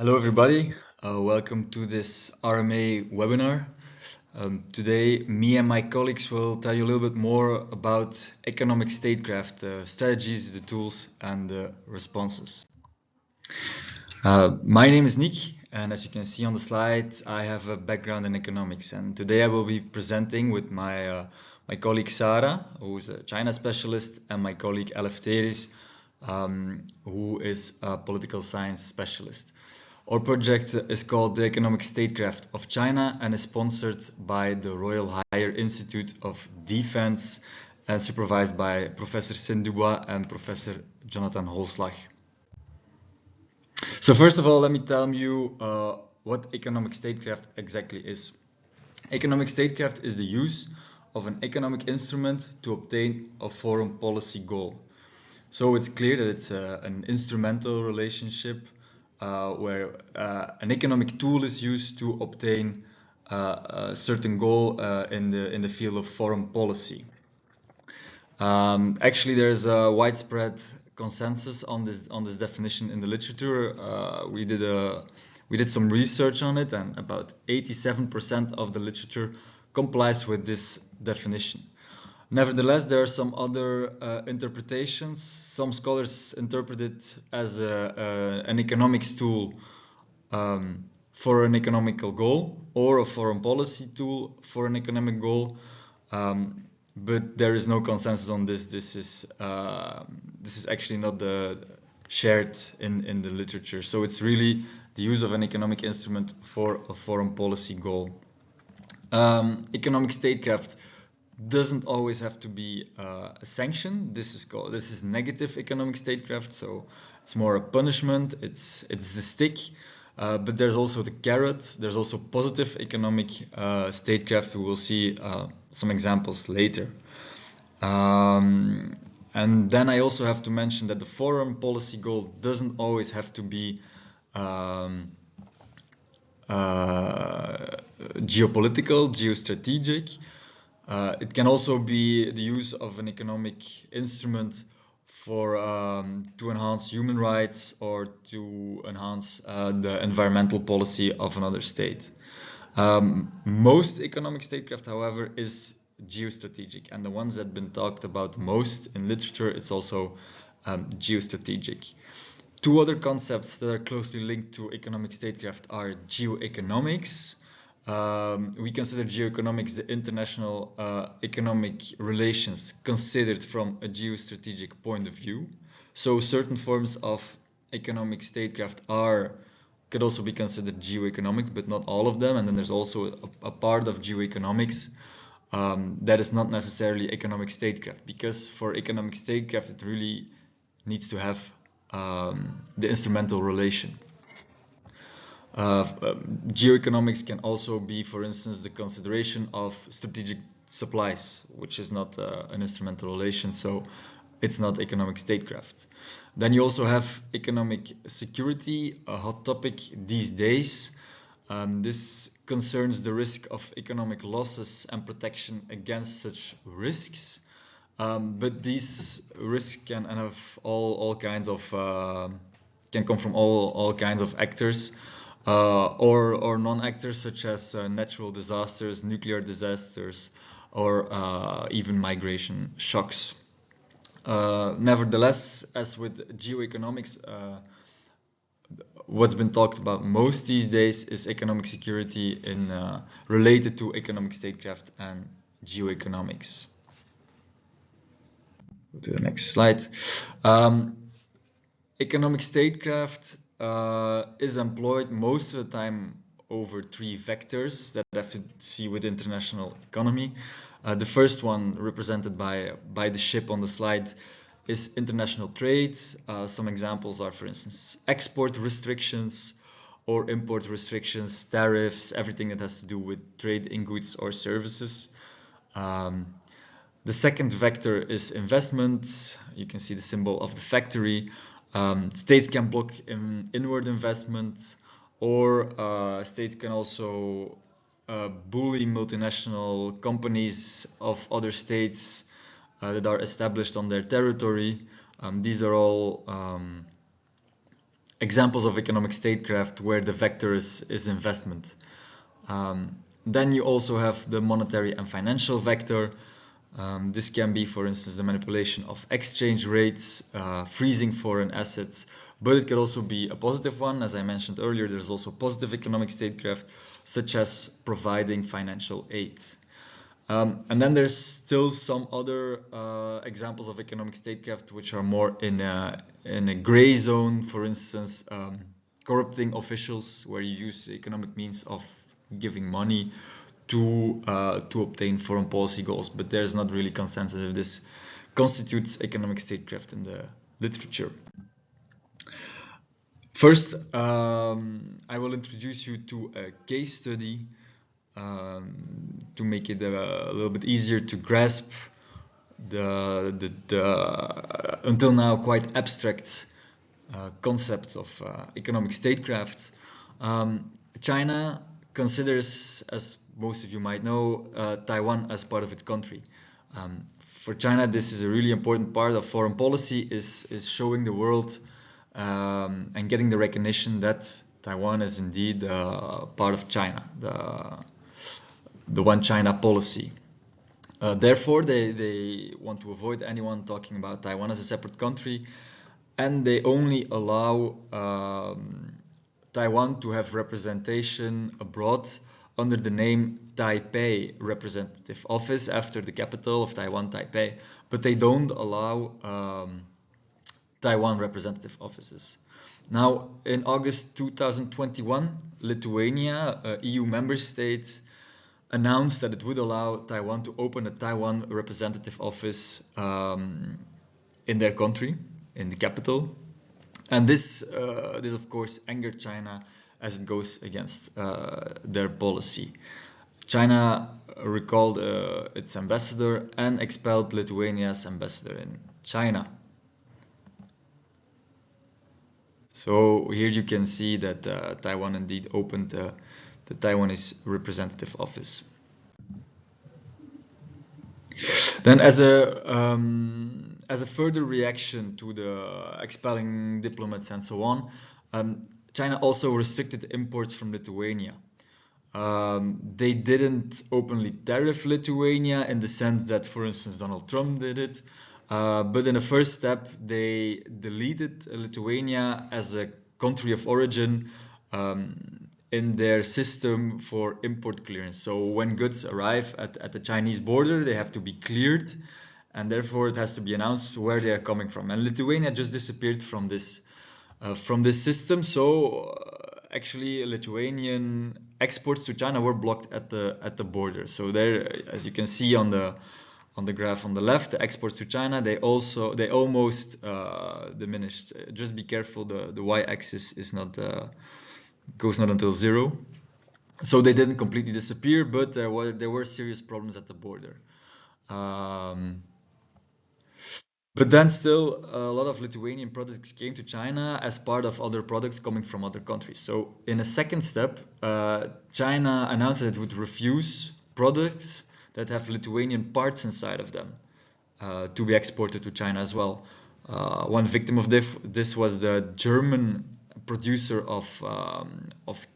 Hello everybody, welcome to this RMA webinar. Today me and my colleagues will tell you a little bit more about economic statecraft, the strategies, the tools and the responses. My name is Nick, and as you can see on the slide I have a background in economics, and today I will be presenting with my colleague Sarah, who is a China specialist, and my colleague Eleftheris, who is a political science specialist. Our project is called the Economic Statecraft of China and is sponsored by the Royal Higher Institute of Defense and supervised by Professor Sin Dubois and Professor Jonathan Holslag. So first of all, let me tell you what economic statecraft exactly is. Economic statecraft is the use of an economic instrument to obtain a foreign policy goal. So it's clear that it's an instrumental relationship where an economic tool is used to obtain a certain goal in the field of foreign policy. Actually, there's a widespread consensus on this definition in the literature. We did some research on it, and about 87% of the literature complies with this definition. Nevertheless, there are some other interpretations. Some scholars interpret it as an economics tool for an economical goal, or a foreign policy tool for an economic goal, but there is no consensus on this. This is actually not shared in the literature. So it's really the use of an economic instrument for a foreign policy goal. Economic statecraft doesn't always have to be a sanction. This is negative economic statecraft, so it's more a punishment. It's the stick, but there's also the carrot. There's also positive economic statecraft. We will see some examples later. And then I also have to mention that the foreign policy goal doesn't always have to be geopolitical, geostrategic. It can also be the use of an economic instrument for to enhance human rights or to enhance the environmental policy of another state. Most economic statecraft, however, is geostrategic, and the ones that have been talked about most in literature, it's also geostrategic. Two other concepts that are closely linked to economic statecraft are geoeconomics. We consider geoeconomics the international economic relations considered from a geostrategic point of view. So certain forms of economic statecraft could also be considered geoeconomics, but not all of them. And then there's also a part of geoeconomics that is not necessarily economic statecraft, because for economic statecraft it really needs to have the instrumental relation. Geoeconomics can also be, for instance, the consideration of strategic supplies, which is not an instrumental relation, so it's not economic statecraft. Then you also have economic security, a hot topic these days. This concerns the risk of economic losses and protection against such risks. But these risks can have all kinds of can come from all kinds of actors. Or non-actors, such as natural disasters, nuclear disasters, or even migration shocks. Nevertheless, as with geoeconomics, what's been talked about most these days is economic security related to economic statecraft and geoeconomics. Go to the next slide. Economic statecraft is employed most of the time over three vectors that have to see with international economy. The first one, represented by the ship on the slide, is international trade. Some examples are, for instance, export restrictions or import restrictions, tariffs, everything that has to do with trade in goods or services. The second vector is investment. You can see the symbol of the factory. States can block inward investment, or states can also bully multinational companies of other states that are established on their territory. These are all examples of economic statecraft where the vector is investment. Then you also have the monetary and financial vector. This can be, for instance, the manipulation of exchange rates, freezing foreign assets, but it could also be a positive one. As I mentioned earlier, there's also positive economic statecraft, such as providing financial aid. And then there's still some other examples of economic statecraft which are more in a gray zone. For instance, corrupting officials, where you use the economic means of giving money to obtain foreign policy goals, but there's not really consensus if this constitutes economic statecraft in the literature. First, I will introduce you to a case study to make it a little bit easier to grasp the until now quite abstract concept of economic statecraft. China considers, as most of you might know, Taiwan as part of its country. For China, this is a really important part of foreign policy, is showing the world and getting the recognition that Taiwan is indeed part of China, the one China policy. Therefore, they want to avoid anyone talking about Taiwan as a separate country, and they only allow Taiwan to have representation abroad under the name Taipei Representative Office, after the capital of Taiwan, Taipei, but they don't allow Taiwan representative offices. Now, in August 2021, Lithuania, a EU member state, announced that it would allow Taiwan to open a Taiwan representative office in their country, in the capital. And this of course angered China, as it goes against their policy. China recalled its ambassador and expelled Lithuania's ambassador in China. So here you can see that Taiwan indeed opened the Taiwanese representative office. Then, as a further reaction to the expelling diplomats and so on, China also restricted imports from Lithuania. They didn't openly tariff Lithuania in the sense that, for instance, Donald Trump did it, but in the first step, they deleted Lithuania as a country of origin in their system for import clearance. So when goods arrive at the Chinese border, they have to be cleared, and therefore it has to be announced where they are coming from. And Lithuania just disappeared from this system. So actually, Lithuanian exports to China were blocked at the border. So there, as you can see on the graph on the left, the exports to China, they almost diminished. Just be careful, the y-axis is not goes not until 0. So they didn't completely disappear, but there were serious problems at the border. But then still, a lot of Lithuanian products came to China as part of other products coming from other countries. So in a second step, China announced that it would refuse products that have Lithuanian parts inside of them to be exported to China as well. One victim of this was the German producer of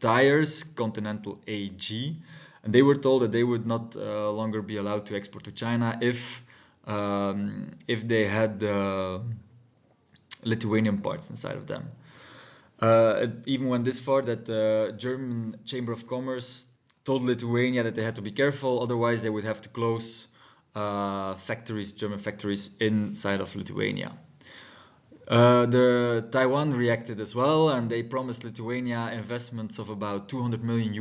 tires, Continental AG, and they were told that they would not longer be allowed to export to China if they had Lithuanian parts inside of them. It even went this far that the German Chamber of Commerce told Lithuania that they had to be careful, otherwise they would have to close German factories inside of Lithuania. The Taiwan reacted as well, and they promised Lithuania investments of about $200 million,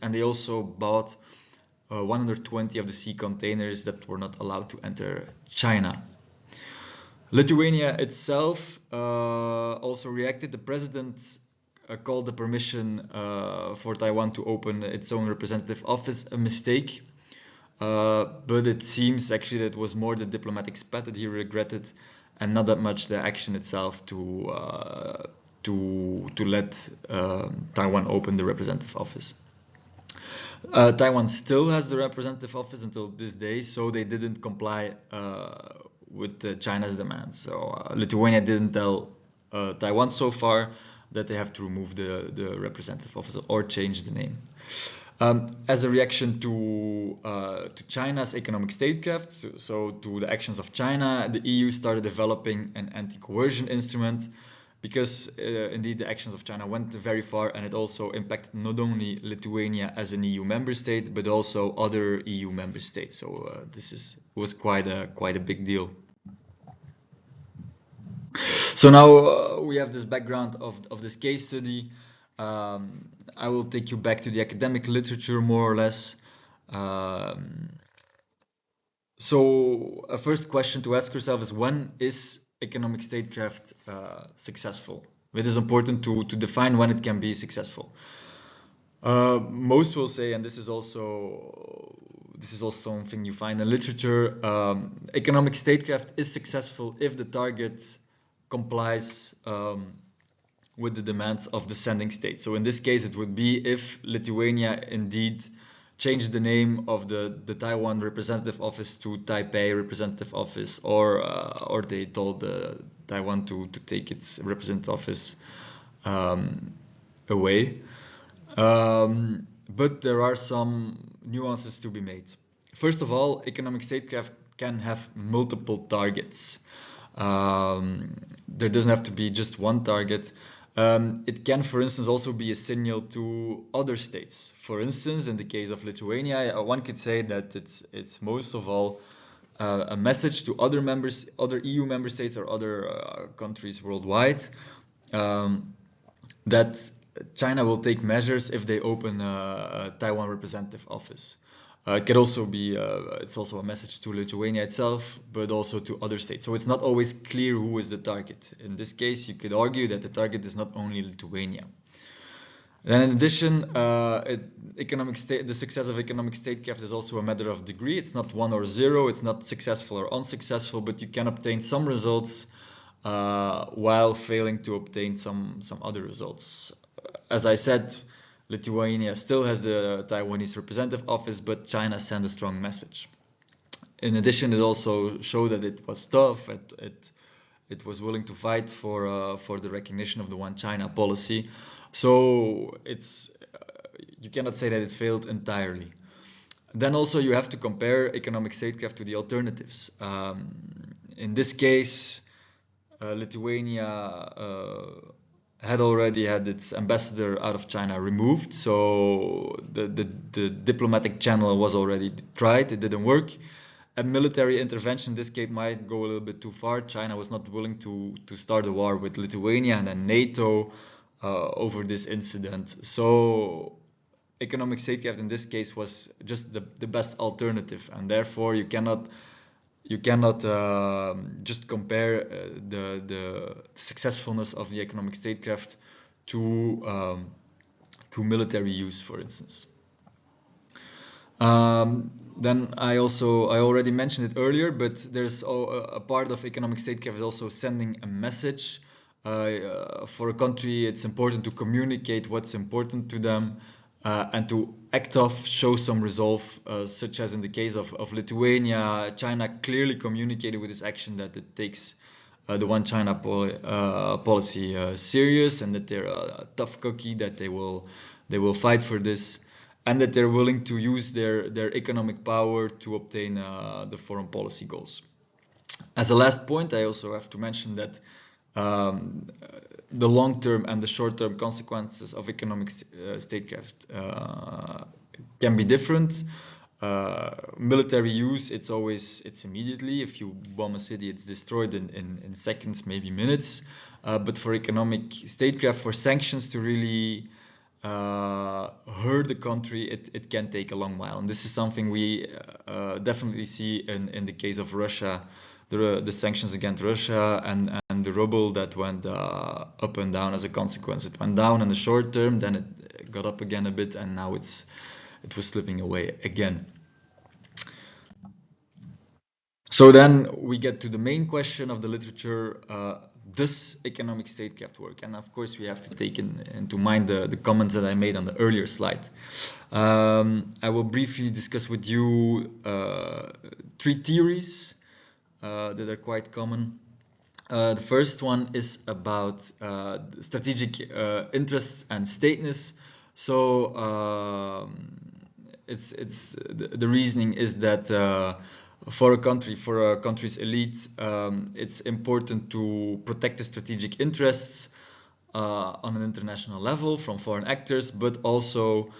and they also bought 120 of the sea containers that were not allowed to enter China. Lithuania itself also reacted. The president called the permission for Taiwan to open its own representative office a mistake, but it seems actually that it was more the diplomatic spat that he regretted, and not that much the action itself to let Taiwan open the representative office. Taiwan still has the representative office until this day, so they didn't comply with China's demands. So Lithuania didn't tell Taiwan so far, that they have to remove the representative office or change the name. As a reaction to China's economic statecraft, so to the actions of China, the EU started developing an anti-coercion instrument because indeed the actions of China went very far, and it also impacted not only Lithuania as an EU member state, but also other EU member states. So this was quite a big deal. So now we have this background of this case study. I will take you back to the academic literature more or less. So a first question to ask yourself is, when is economic statecraft successful? It is important to define when it can be successful. Most will say, and this is also something you find in literature, economic statecraft is successful if the target complies with the demands of the sending state. So in this case, it would be if Lithuania indeed changed the name of the Taiwan representative office to Taipei representative office, or they told Taiwan to take its representative office away. But there are some nuances to be made. First of all, economic statecraft can have multiple targets. There doesn't have to be just one target. It can, for instance, also be a signal to other states. For instance, in the case of Lithuania, one could say that it's most of all a message to other EU member states or other countries worldwide, that China will take measures if they open a Taiwan representative office. It can also be, it's also a message to Lithuania itself, but also to other states. So it's not always clear who is the target. In this case, you could argue that the target is not only Lithuania. Then in addition, the success of economic statecraft is also a matter of degree. It's not 1 or 0, it's not successful or unsuccessful, but you can obtain some results while failing to obtain some other results. As I said, Lithuania still has the Taiwanese representative office, but China sent a strong message. In addition, it also showed that it was tough. It was willing to fight for the recognition of the One China policy. So you cannot say that it failed entirely. Then also you have to compare economic statecraft to the alternatives. In this case, Lithuania had already had its ambassador out of China removed, so the diplomatic channel was already tried, it didn't work. A military intervention in this case might go a little bit too far. China was not willing to start a war with Lithuania and then NATO over this incident. So economic statecraft in this case was just the best alternative, and therefore you cannot just compare the successfulness of the economic statecraft to military use, for instance. Then I already mentioned it earlier, but there's a part of economic statecraft also sending a message. For a country, it's important to communicate what's important to them, and to act off, show some resolve, such as in the case of Lithuania. China clearly communicated with this action that it takes the One China policy serious, and that they're a tough cookie, that they will fight for this, and that they're willing to use their economic power to obtain the foreign policy goals. As a last point, I also have to mention that the long-term and the short-term consequences of economic statecraft can be different. Military use, it's immediately. If you bomb a city, it's destroyed in seconds, maybe minutes. But for economic statecraft, for sanctions to really hurt the country, it can take a long while. And this is something we definitely see in the case of Russia, the sanctions against Russia and the ruble that went up and down as a consequence. It went down in the short term, then it got up again a bit, and now it was slipping away again. So then we get to the main question of the literature: does economic statecraft work? And of course we have to take into mind the comments that I made on the earlier slide. I will briefly discuss with you 3 theories that are quite common. The first one is about strategic interests and stateness. So the reasoning is that for a country's elite, it's important to protect the strategic interests on an international level from foreign actors, but also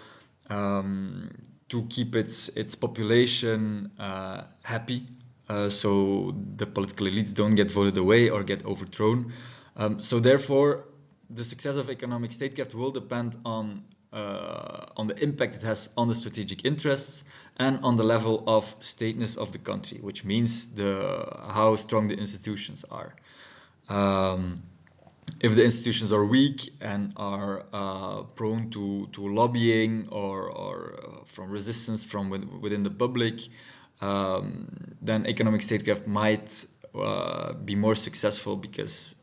to keep its population happy, so the political elites don't get voted away or get overthrown. So therefore, the success of economic statecraft will depend on the impact it has on the strategic interests and on the level of stateness of the country, which means how strong the institutions are. If the institutions are weak and are prone to lobbying or from resistance from within the public, then economic statecraft might be more successful, because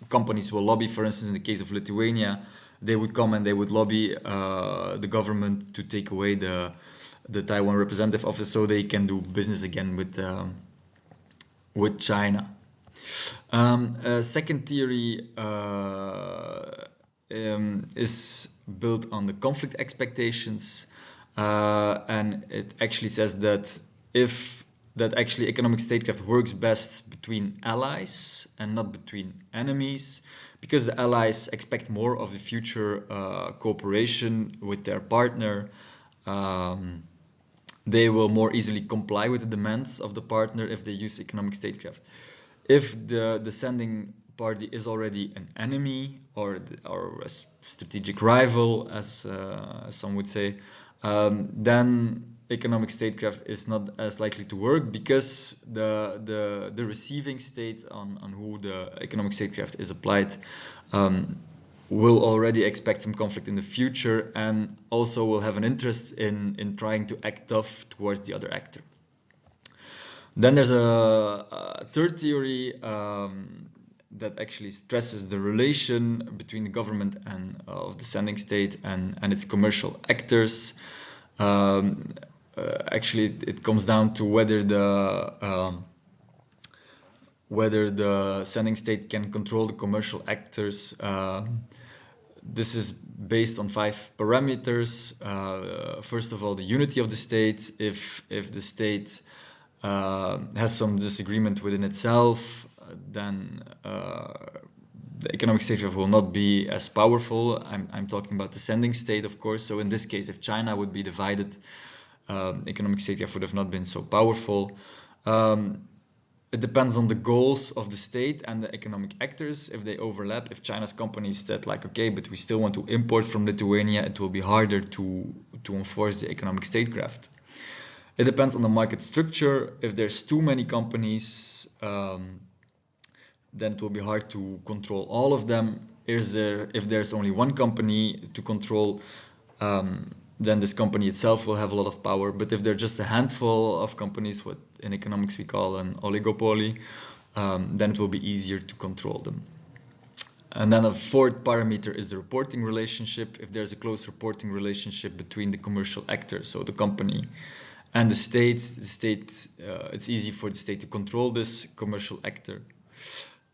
companies will lobby. For instance, in the case of Lithuania, they would come and they would lobby the government to take away the Taiwan representative office so they can do business again with China. Second theory is built on the conflict expectations, and it actually says that actually economic statecraft works best between allies and not between enemies, because the allies expect more of the future cooperation with their partner. They will more easily comply with the demands of the partner if they use economic statecraft. If the sending party is already an enemy or a strategic rival, as some would say, then economic statecraft is not as likely to work, because the receiving state on who the economic statecraft is applied will already expect some conflict in the future, and also will have an interest in trying to act tough towards the other actor. Then there's a third theory that actually stresses the relation between the government and of the sending state and its commercial actors. Actually, it comes down to whether the sending state can control the commercial actors. This is based on 5 parameters. First of all, the unity of the state. If the state has some disagreement within itself, then the economic statecraft will not be as powerful. I'm talking about the sending state, of course. So in this case, if China would be divided, economic statecraft would have not been so powerful. It depends on the goals of the state and the economic actors. If they overlap, if China's companies said like, okay, but we still want to import from Lithuania, it will be harder to enforce the economic statecraft. It depends on the market structure. If there's too many companies, then it will be hard to control all of them. If there's only one company to control, then this company itself will have a lot of power. But if there are just a handful of companies, what in economics we call an oligopoly, then it will be easier to control them. And then a fourth parameter is the reporting relationship. If there's a close reporting relationship between the commercial actor, so the company, and the state, it's easy for the state to control this commercial actor,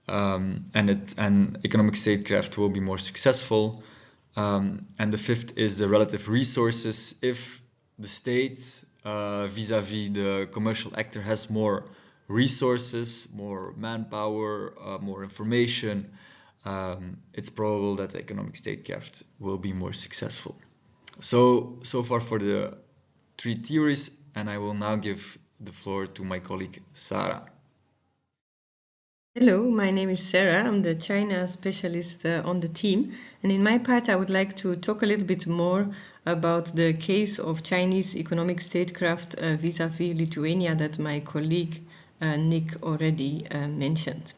and economic statecraft will be more successful. And the fifth is the relative resources. If the state vis-a-vis the commercial actor has more resources, more manpower, more information, it's probable that the economic statecraft will be more successful. So far for the 3 theories, and I will now give the floor to my colleague Sarah. Hello, my name is Sarah. I'm the China specialist on the team, and in my part I would like to talk a little bit more about the case of Chinese economic statecraft vis-a-vis Lithuania that my colleague Nick already mentioned.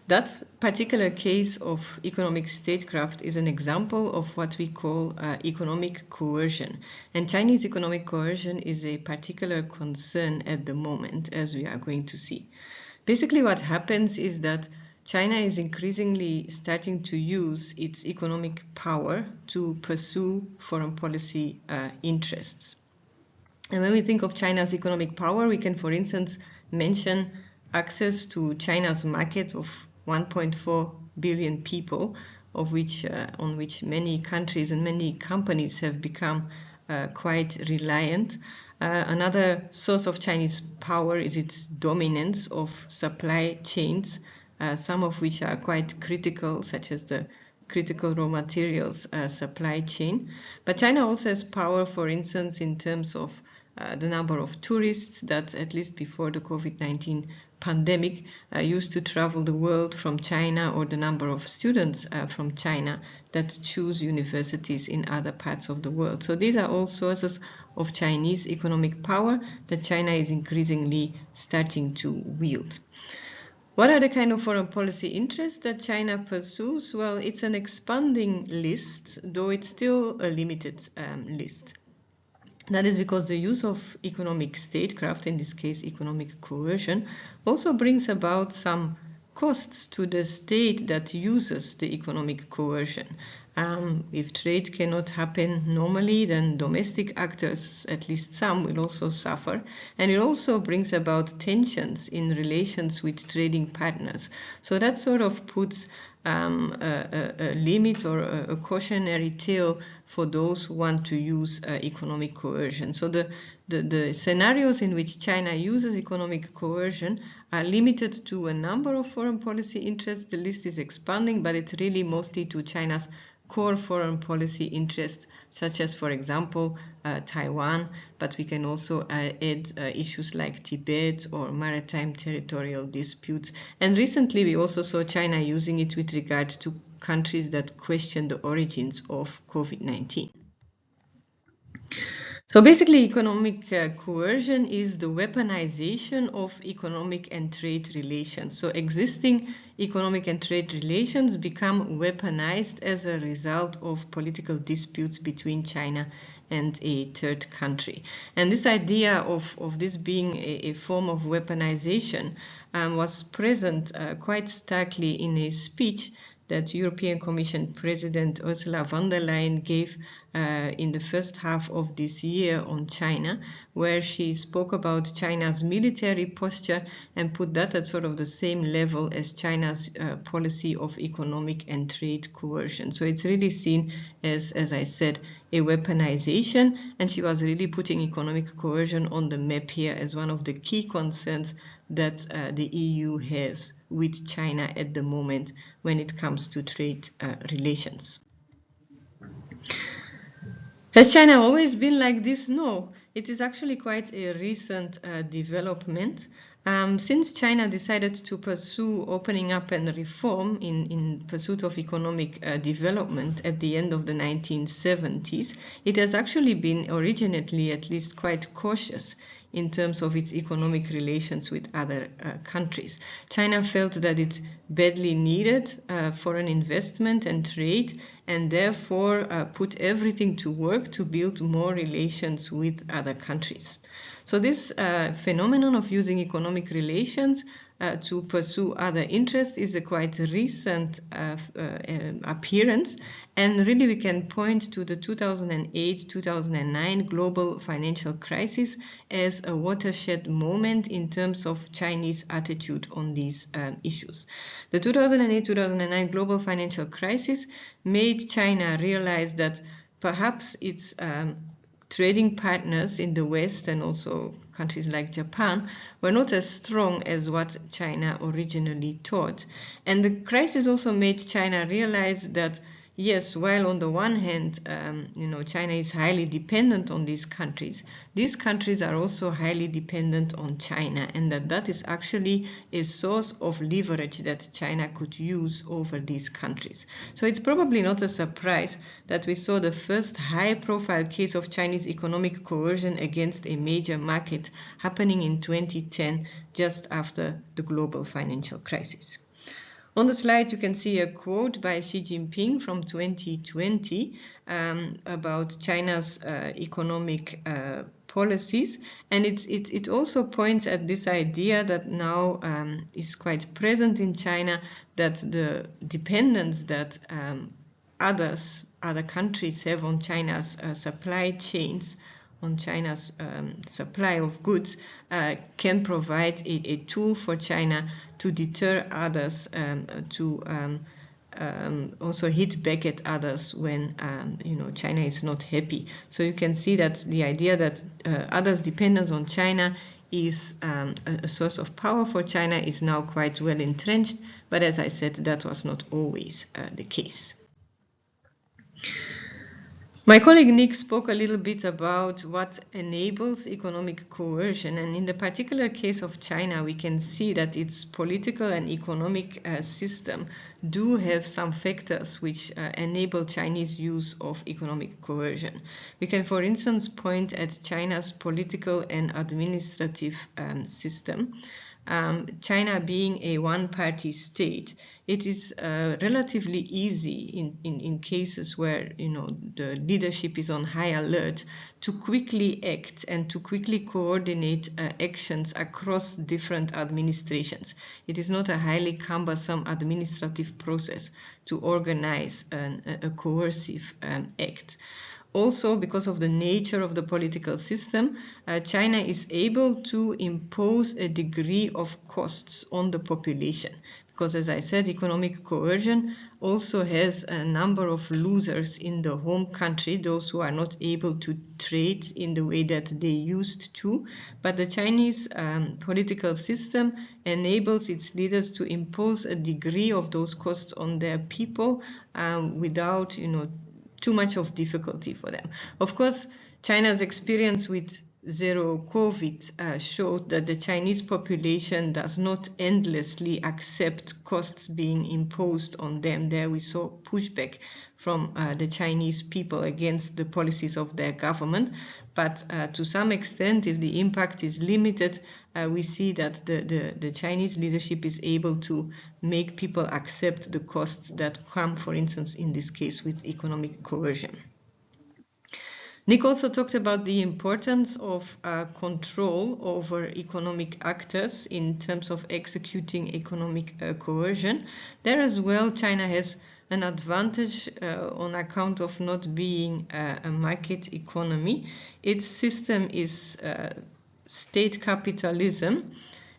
That particular case of economic statecraft is an example of what we call economic coercion. And Chinese economic coercion is a particular concern at the moment, as we are going to see. Basically, what happens is that China is increasingly starting to use its economic power to pursue foreign policy interests. And when we think of China's economic power, we can, for instance, mention access to China's market of 1.4 billion people, of which on which many countries and many companies have become quite reliant. Another source of Chinese power is its dominance of supply chains, some of which are quite critical, such as the critical raw materials supply chain. But China also has power, for instance, in terms of the number of tourists that, at least before the COVID-19 pandemic, used to travel the world from China, or the number of students from China that choose universities in other parts of the world. So these are all sources of Chinese economic power that China is increasingly starting to wield. What are the kind of foreign policy interests that China pursues? Well, it's an expanding list, though it's still a limited list. That is because the use of economic statecraft, in this case economic coercion, also brings about some costs to the state that uses the economic coercion. If trade cannot happen normally, then domestic actors, at least some, will also suffer. And it also brings about tensions in relations with trading partners. So that sort of puts a limit or a cautionary tale for those who want to use economic coercion. So the scenarios in which China uses economic coercion are limited to a number of foreign policy interests. The list is expanding, but it's really mostly to China's core foreign policy interests, such as, for example, Taiwan, but we can also add issues like Tibet or maritime territorial disputes. And recently we also saw China using it with regard to countries that question the origins of COVID-19. So basically, economic coercion is the weaponization of economic and trade relations. So existing economic and trade relations become weaponized as a result of political disputes between China and a third country. And this idea of this being a form of weaponization was present quite starkly in a speech that European Commission President Ursula von der Leyen gave in the first half of this year on China, where she spoke about China's military posture and put that at sort of the same level as China's policy of economic and trade coercion. So it's really seen as I said, a weaponization, and she was really putting economic coercion on the map here as one of the key concerns that the EU has with China at the moment when it comes to trade relations. Has China always been like this? No, it is actually quite a recent development. Since China decided to pursue opening up and reform in pursuit of economic development at the end of the 1970s, it has actually been originally at least quite cautious in terms of its economic relations with other countries. China felt that it badly needed foreign investment and trade, and therefore put everything to work to build more relations with other countries. So this phenomenon of using economic relations to pursue other interests is a quite recent appearance, and really we can point to the 2008-2009 global financial crisis as a watershed moment in terms of Chinese attitude on these issues. The 2008-2009 global financial crisis made China realize that perhaps its trading partners in the West and also countries like Japan were not as strong as what China originally thought. And the crisis also made China realize that, yes, while on the one hand, China is highly dependent on these countries are also highly dependent on China, and that is actually a source of leverage that China could use over these countries. So it's probably not a surprise that we saw the first high-profile case of Chinese economic coercion against a major market happening in 2010, just after the global financial crisis. On the slide, you can see a quote by Xi Jinping from 2020 about China's economic policies, and it also points at this idea that now is quite present in China, that the dependence that other countries have on China's supply chains, on China's supply of goods can provide a tool for China to deter others, to also hit back at others when China is not happy. So you can see that the idea that others' dependence on China is a source of power for China is now quite well entrenched, but as I said, that was not always the case. My colleague Nick spoke a little bit about what enables economic coercion, and in the particular case of China, we can see that its political and economic system do have some factors which enable Chinese use of economic coercion. We can, for instance, point at China's political and administrative system. China being a one-party state, it is relatively easy in cases where the leadership is on high alert to quickly act and to quickly coordinate actions across different administrations. It is not a highly cumbersome administrative process to organize a coercive act. Also, because of the nature of the political system, China is able to impose a degree of costs on the population. Because, as I said, economic coercion also has a number of losers in the home country, those who are not able to trade in the way that they used to. But the Chinese political system enables its leaders to impose a degree of those costs on their people without, too much of difficulty for them. Of course, China's experience with zero COVID showed that the Chinese population does not endlessly accept costs being imposed on them. There we saw pushback from the Chinese people against the policies of their government. But to some extent, if the impact is limited, we see that the Chinese leadership is able to make people accept the costs that come, for instance, in this case, with economic coercion. Nick also talked about the importance of control over economic actors in terms of executing economic coercion. There as well, China has an advantage on account of not being a market economy. Its system is state capitalism,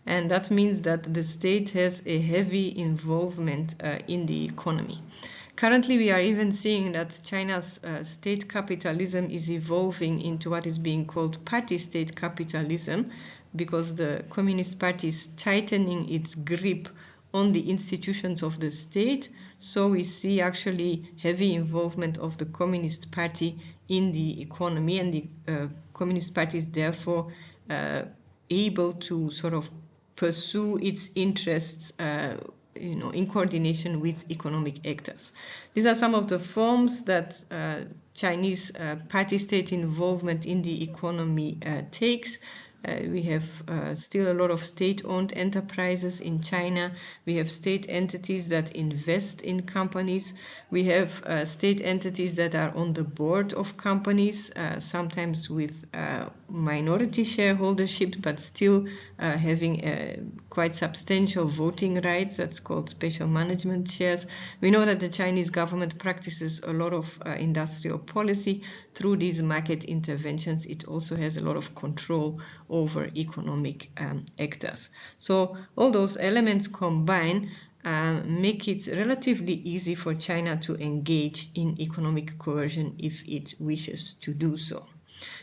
and that means that the state has a heavy involvement in the economy. Currently, we are even seeing that China's state capitalism is evolving into what is being called party-state capitalism, because the Communist Party is tightening its grip on the institutions of the state. So we see actually heavy involvement of the Communist Party in the economy, and the Communist Party is therefore able to sort of pursue its interests in coordination with economic actors. These are some of the forms that Chinese party-state involvement in the economy takes. We have still a lot of state-owned enterprises in China. We have state entities that invest in companies. We have state entities that are on the board of companies, sometimes with minority shareholdership, but still having quite substantial voting rights. That's called special management shares. We know that the Chinese government practices a lot of industrial policy. Through these market interventions, it also has a lot of control over economic actors. So all those elements combined make it relatively easy for China to engage in economic coercion if it wishes to do so.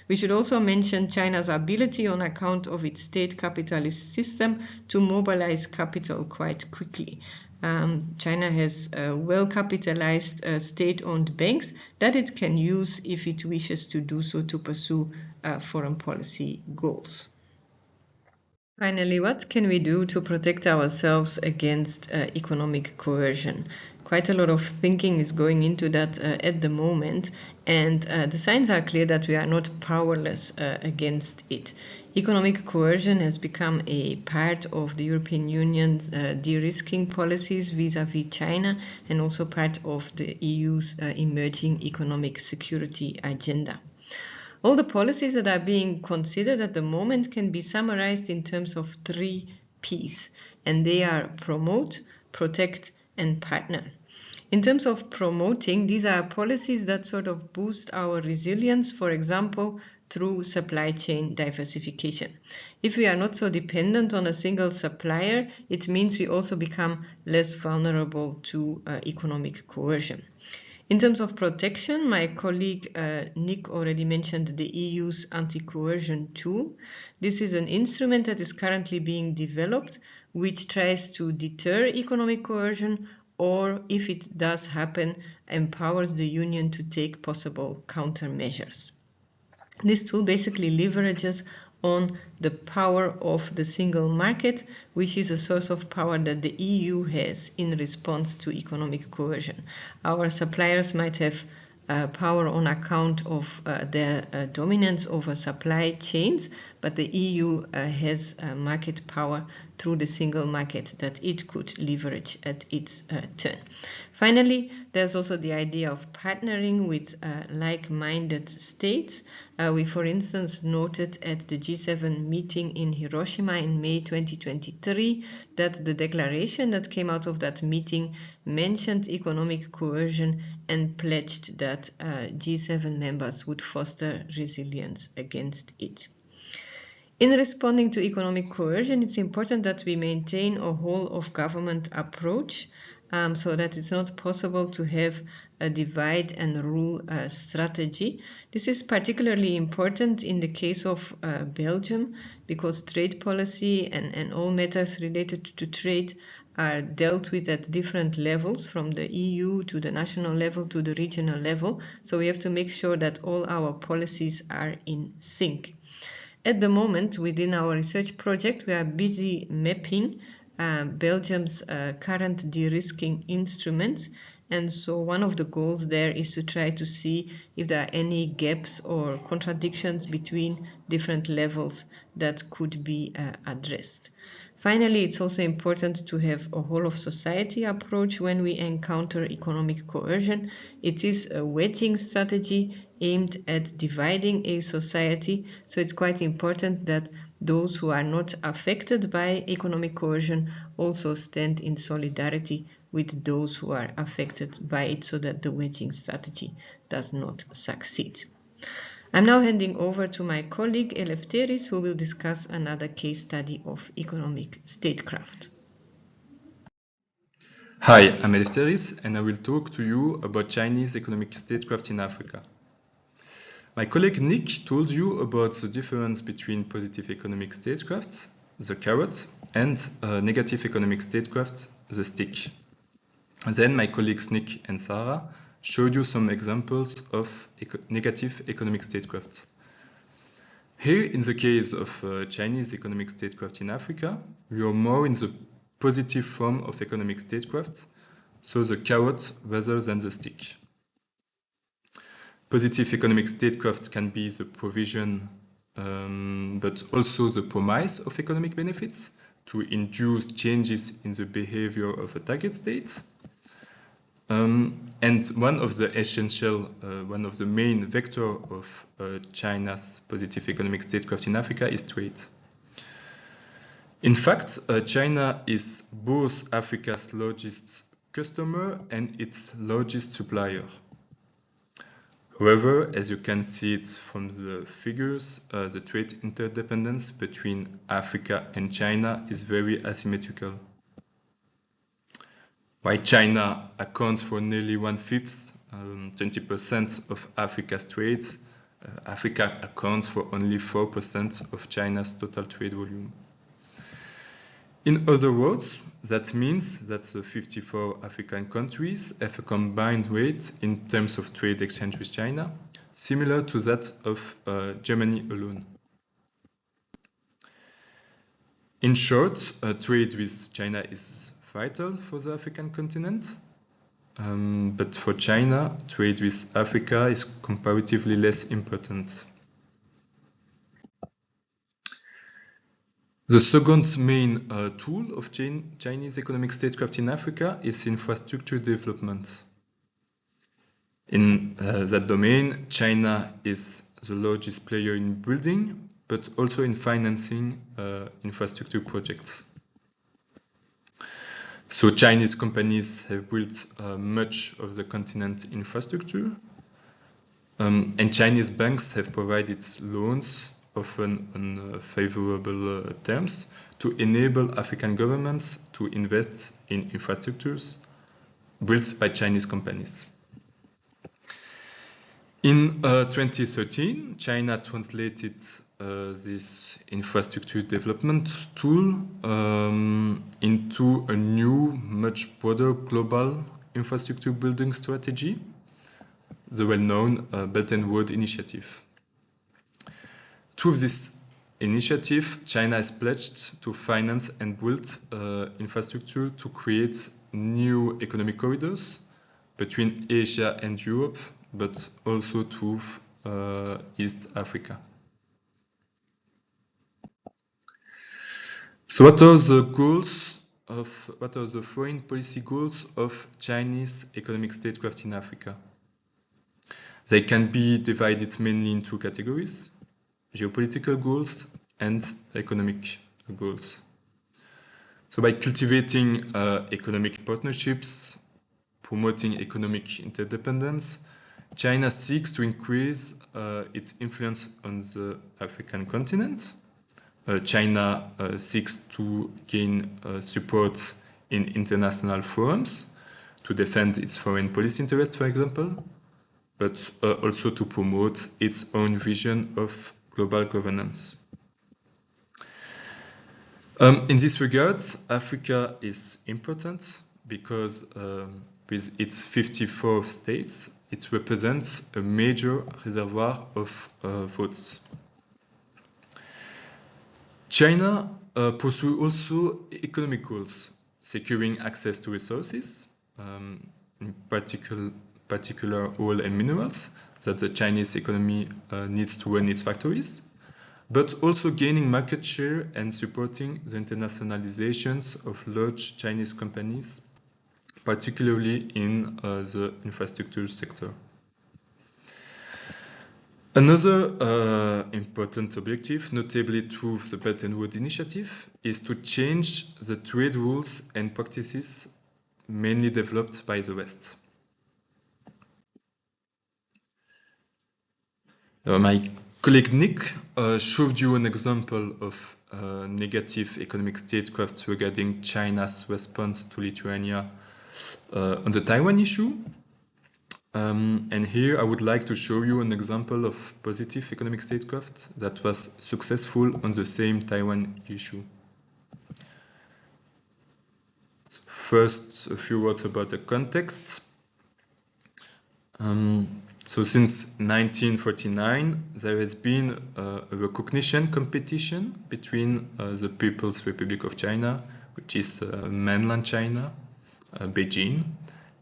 We should also mention China's ability, on account of its state capitalist system, to mobilize capital quite quickly. China has well-capitalized state-owned banks that it can use if it wishes to do so to pursue foreign policy goals. Finally, what can we do to protect ourselves against economic coercion? Quite a lot of thinking is going into that at the moment, and the signs are clear that we are not powerless against it. Economic coercion has become a part of the European Union's de-risking policies vis-à-vis China, and also part of the EU's emerging economic security agenda. All the policies that are being considered at the moment can be summarized in terms of 3 Ps, and they are promote, protect, and partner. In terms of promoting, these are policies that sort of boost our resilience, for example, through supply chain diversification. If we are not so dependent on a single supplier, it means we also become less vulnerable to economic coercion. In terms of protection, my colleague Nick already mentioned the EU's anti-coercion tool. This is an instrument that is currently being developed, which tries to deter economic coercion, or if it does happen, empowers the Union to take possible countermeasures. This tool basically leverages on the power of the single market, which is a source of power that the EU has in response to economic coercion. Our suppliers might have power on account of their dominance over supply chains, but the EU has market power through the single market that it could leverage at its turn. Finally, there's also the idea of partnering with like-minded states. We, for instance, noted at the G7 meeting in Hiroshima in May 2023 that the declaration that came out of that meeting mentioned economic coercion and pledged that G7 members would foster resilience against it. In responding to economic coercion, it's important that we maintain a whole-of-government approach so that it's not possible to have a divide-and-rule strategy. This is particularly important in the case of Belgium, because trade policy and all matters related to trade are dealt with at different levels, from the EU to the national level to the regional level. So we have to make sure that all our policies are in sync. At the moment, within our research project, we are busy mapping Belgium's current de-risking instruments. And so one of the goals there is to try to see if there are any gaps or contradictions between different levels that could be addressed. Finally, it's also important to have a whole-of-society approach when we encounter economic coercion. It is a wedging strategy aimed at dividing a society, so it's quite important that those who are not affected by economic coercion also stand in solidarity with those who are affected by it, so that the wedging strategy does not succeed. I'm now handing over to my colleague Eleftheris, who will discuss another case study of economic statecraft. Hi, I'm Eleftheris, and I will talk to you about Chinese economic statecraft in Africa. My colleague Nick told you about the difference between positive economic statecraft, the carrot, and negative economic statecraft, the stick. And then my colleagues Nick and Sarah showed you some examples of negative economic statecraft. Here, in the case of Chinese economic statecraft in Africa, we are more in the positive form of economic statecraft, so the carrot rather than the stick. Positive economic statecraft can be the provision, but also the promise of economic benefits to induce changes in the behavior of a target state. And one of the main vector of China's positive economic statecraft in Africa is trade. In fact, China is both Africa's largest customer and its largest supplier. However, as you can see it from the figures, the trade interdependence between Africa and China is very asymmetrical. While China accounts for nearly 1/5, 20% of Africa's trade, Africa accounts for only 4% of China's total trade volume. In other words, that means that the 54 African countries have a combined rate in terms of trade exchange with China, similar to that of Germany alone. In short, trade with China is vital for the African continent, but for China, trade with Africa is comparatively less important. The second main tool of Chinese economic statecraft in Africa is infrastructure development. In that domain, China is the largest player in building, but also in financing infrastructure projects. So Chinese companies have built much of the continent infrastructure, and Chinese banks have provided loans, often on favorable terms, to enable African governments to invest in infrastructures built by Chinese companies. In 2013, China translated this infrastructure development tool into a new, much broader global infrastructure building strategy, the well-known Belt and Road Initiative. Through this initiative, China has pledged to finance and build infrastructure to create new economic corridors between Asia and Europe, but also to East Africa. So what are the foreign policy goals of Chinese economic statecraft in Africa? They can be divided mainly in two categories: geopolitical goals and economic goals. So by cultivating economic partnerships, promoting economic interdependence, China seeks to increase its influence on the African continent. China seeks to gain support in international forums to defend its foreign policy interests, for example, but also to promote its own vision of global governance. In this regard, Africa is important because with its 54 states, it represents a major reservoir of votes. China pursues also economic goals, securing access to resources, in particular oil and minerals that the Chinese economy needs to run its factories, but also gaining market share and supporting the internationalizations of large Chinese companies, particularly in the infrastructure sector. Another important objective, notably through the Belt and Road Initiative, is to change the trade rules and practices mainly developed by the West. My colleague Nick showed you an example of negative economic statecraft regarding China's response to Lithuania on the Taiwan issue. And here I would like to show you an example of positive economic statecraft that was successful on the same Taiwan issue. So first, a few words about the context. So since 1949, there has been a recognition competition between the People's Republic of China, which is mainland China, Beijing,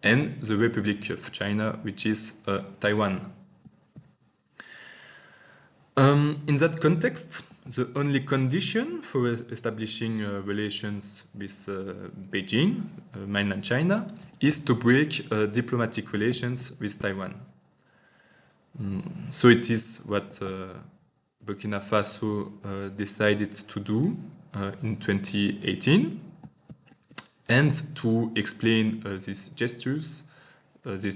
and the Republic of China, which is Taiwan. In that context, the only condition for establishing relations with Beijing, mainland China, is to break diplomatic relations with Taiwan. So it is what Burkina Faso decided to do in 2018. And to explain these gestures, Burkina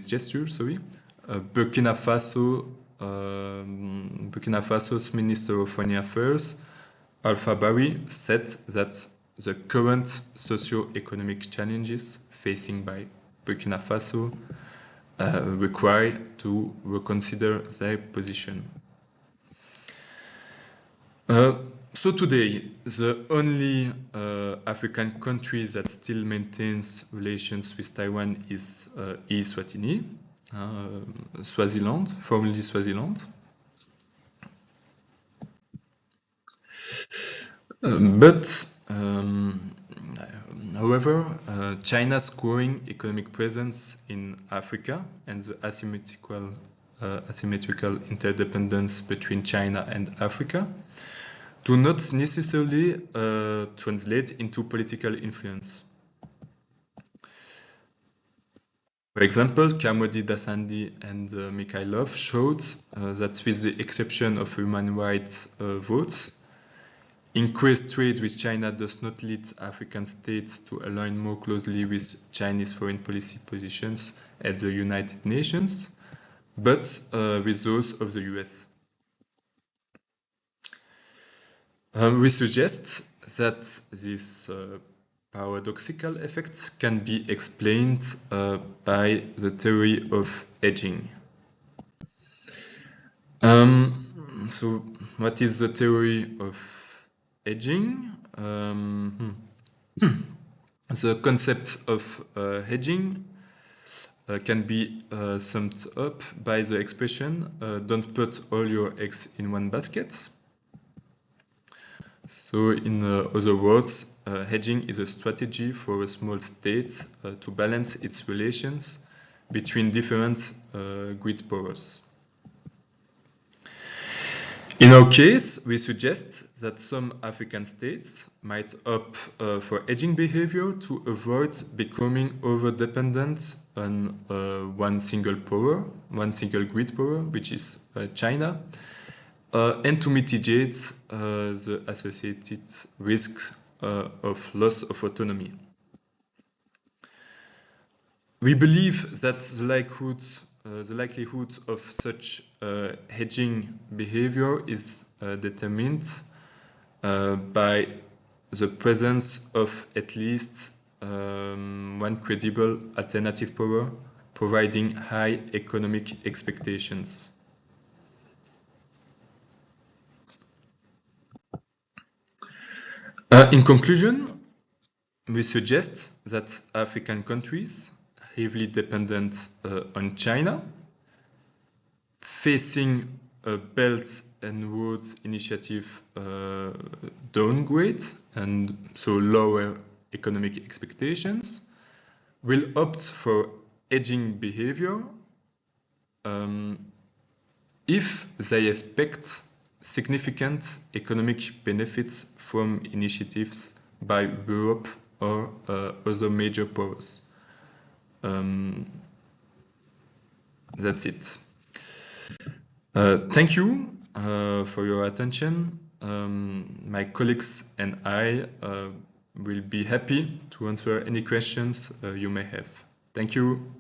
Faso's Minister of Foreign Affairs, Alpha Bari, said that the current socio-economic challenges facing by Burkina Faso require to reconsider their position. So today, the only African country that still maintains relations with Taiwan is Eswatini, Swaziland, formerly Swaziland. However, China's growing economic presence in Africa and the asymmetrical interdependence between China and Africa do not necessarily translate into political influence. For example, Kamodi Dasandi and Mikhailov showed that with the exception of human rights votes, increased trade with China does not lead African states to align more closely with Chinese foreign policy positions at the United Nations, but with those of the US. We suggest that this paradoxical effect can be explained by the theory of hedging. So, what is the theory of hedging? The concept of hedging can be summed up by the expression don't put all your eggs in one basket. So, in other words, hedging is a strategy for a small state to balance its relations between different great powers. In our case, we suggest that some African states might opt for hedging behavior to avoid becoming over-dependent on one single great power, which is China, and to mitigate the associated risks of loss of autonomy. We believe that the likelihood of such hedging behavior is determined by the presence of at least one credible alternative power providing high economic expectations. In conclusion, we suggest that African countries heavily dependent on China, facing a Belt and Road Initiative downgrade and so lower economic expectations, will opt for hedging behavior if they expect significant economic benefits from initiatives by Europe or other major powers. That's it. Thank you for your attention. My colleagues and I will be happy to answer any questions you may have. Thank you.